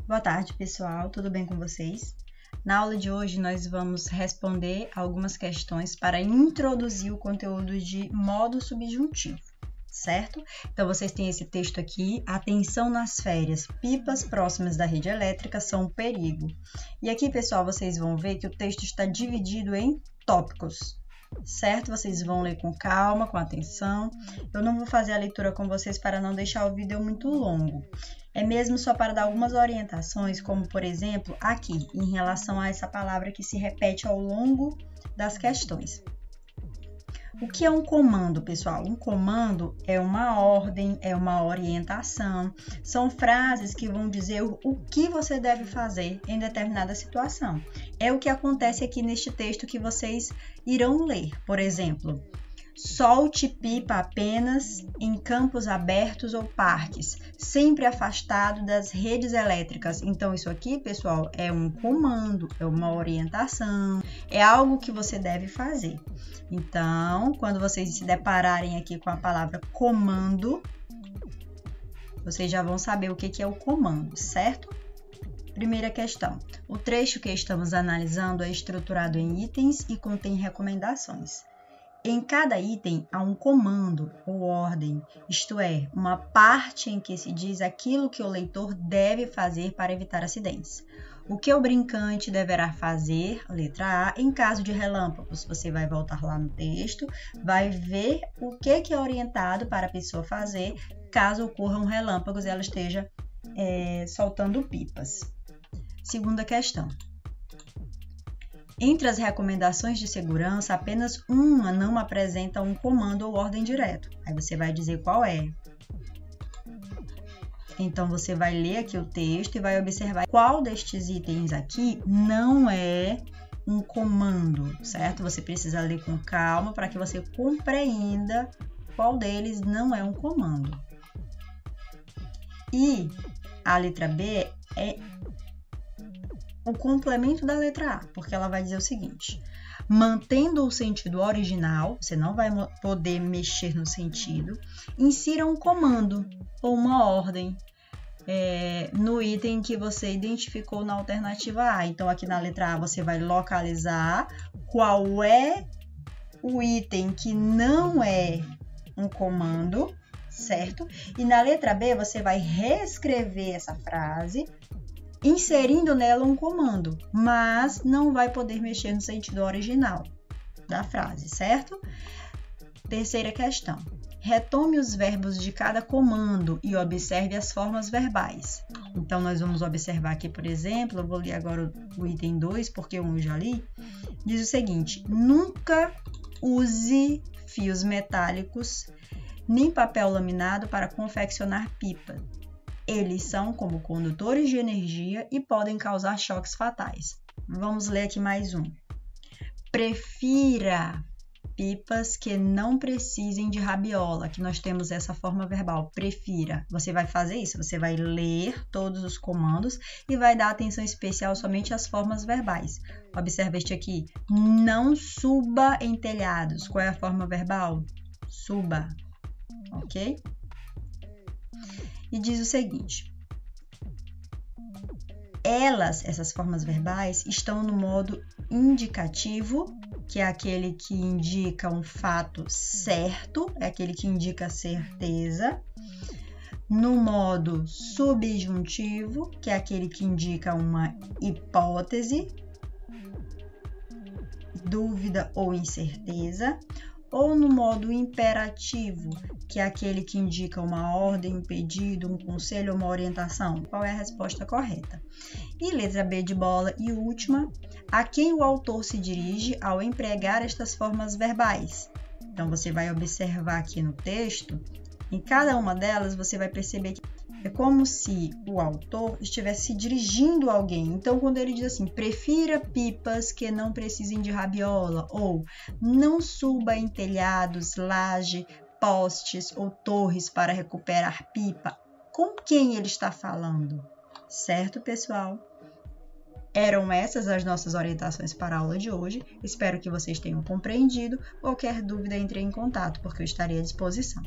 Boa tarde, pessoal. Tudo bem com vocês? Na aula de hoje, nós vamos responder algumas questões para introduzir o conteúdo de modo subjuntivo, certo? Então, vocês têm esse texto aqui, atenção nas férias, pipas próximas da rede elétrica são um perigo. E aqui, pessoal, vocês vão ver que o texto está dividido em tópicos, certo? Vocês vão ler com calma, com atenção. Eu não vou fazer a leitura com vocês para não deixar o vídeo muito longo. É mesmo só para dar algumas orientações, como, por exemplo, aqui, em relação a essa palavra que se repete ao longo das questões. O que é um comando, pessoal? Um comando é uma ordem, é uma orientação. São frases que vão dizer o que você deve fazer em determinada situação. É o que acontece aqui neste texto que vocês irão ler. Por exemplo, solte pipa apenas em campos abertos ou parques, sempre afastado das redes elétricas. Então, isso aqui, pessoal, é um comando, é uma orientação, é algo que você deve fazer. Então, quando vocês se depararem aqui com a palavra comando, vocês já vão saber o que é o comando, certo? Primeira questão. O trecho que estamos analisando é estruturado em itens e contém recomendações. Em cada item há um comando ou ordem, isto é, uma parte em que se diz aquilo que o leitor deve fazer para evitar acidentes. O que o brincante deverá fazer, letra A, em caso de relâmpagos? Você vai voltar lá no texto, vai ver o que é orientado para a pessoa fazer caso ocorram relâmpagos e ela esteja soltando pipas. Segunda questão. Entre as recomendações de segurança, apenas uma não apresenta um comando ou ordem direto. Aí você vai dizer qual é. Então, você vai ler aqui o texto e vai observar qual destes itens aqui não é um comando, certo? Você precisa ler com calma para que você compreenda qual deles não é um comando. E a letra B é o complemento da letra A, porque ela vai dizer o seguinte: mantendo o sentido original, você não vai poder mexer no sentido, insira um comando ou uma ordem no item que você identificou na alternativa A. Então, aqui na letra A, você vai localizar qual é o item que não é um comando, certo? E na letra B, você vai reescrever essa frase, inserindo nela um comando, mas não vai poder mexer no sentido original da frase, certo? Terceira questão. Retome os verbos de cada comando e observe as formas verbais. Então, nós vamos observar aqui, por exemplo, eu vou ler agora o item 2, porque eu já li, diz o seguinte: nunca use fios metálicos nem papel laminado para confeccionar pipa. Eles são como condutores de energia e podem causar choques fatais. Vamos ler aqui mais um. Prefira pipas que não precisem de rabiola. Aqui nós temos essa forma verbal, prefira. Você vai fazer isso, você vai ler todos os comandos e vai dar atenção especial somente às formas verbais. Observe este aqui. Não suba em telhados. Qual é a forma verbal? Suba. Ok? E diz o seguinte: essas formas verbais, estão no modo indicativo, que é aquele que indica um fato certo, é aquele que indica certeza. No modo subjuntivo, que é aquele que indica uma hipótese, dúvida ou incerteza. Ou no modo imperativo, que é aquele que indica uma ordem, um pedido, um conselho ou uma orientação. Qual é a resposta correta? E letra B de bola e última, a quem o autor se dirige ao empregar estas formas verbais? Então, você vai observar aqui no texto, em cada uma delas você vai perceber que é como se o autor estivesse se dirigindo a alguém. Então, quando ele diz assim, prefira pipas que não precisem de rabiola, ou não suba em telhados, laje, postes ou torres para recuperar pipa, com quem ele está falando? Certo, pessoal? Eram essas as nossas orientações para a aula de hoje. Espero que vocês tenham compreendido. Qualquer dúvida, entre em contato, porque eu estarei à disposição.